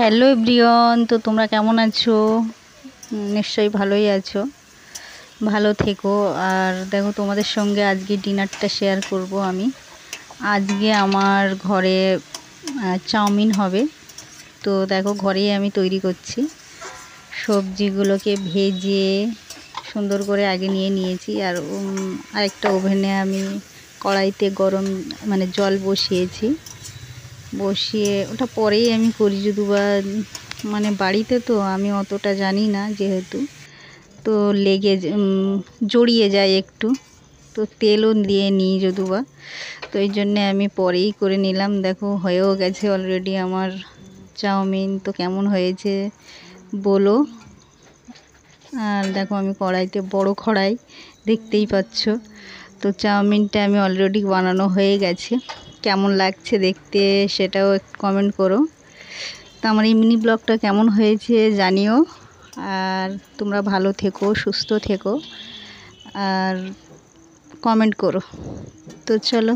Hello everyone, তো তোমরা কেমন আছো? নিশ্চয়ই ভালোই আছো। ভালো থেকো। আর দেখো, তোমাদের সঙ্গে আজকে ডিনারটা শেয়ার করব আমি। আজকে আমার ঘরে চাউমিন হবে। তো দেখো, ঘরেই আমি তৈরি করছি। সবজিগুলোকে ভেজে সুন্দর করে আগে নিয়ে নিয়েছি। আর আরেকটা ওভেনে আমি কড়াইতে গরম জল বসিয়েছি। বসিয়ে ওটা পরেই আমি করি, যদি বা বাড়িতে তো আমি অতটা জানি না, যেহেতু তো জড়িয়ে যায় একটু, তো তেলও দিয়ে নিই যদুবা, তো এই জন্যে আমি পরেই করে নিলাম। দেখো, হয়েও গেছে অলরেডি আমার চাউমিন। তো কেমন হয়েছে বলো। আর দেখো, আমি কড়াইতে, বড় কড়াই, দেখতেই পাচ্ছ। তো চাউমিনটা আমি অলরেডি বানানো হয়ে গেছে। কেমন লাগছে দেখতে সেটাও একটু কমেন্ট করো। তো আমার এই মিনি ব্লগটা কেমন হয়েছে জানিও। আর তোমরা ভালো থেকো, সুস্থ থেকো, আর কমেন্ট করো। তো চলো।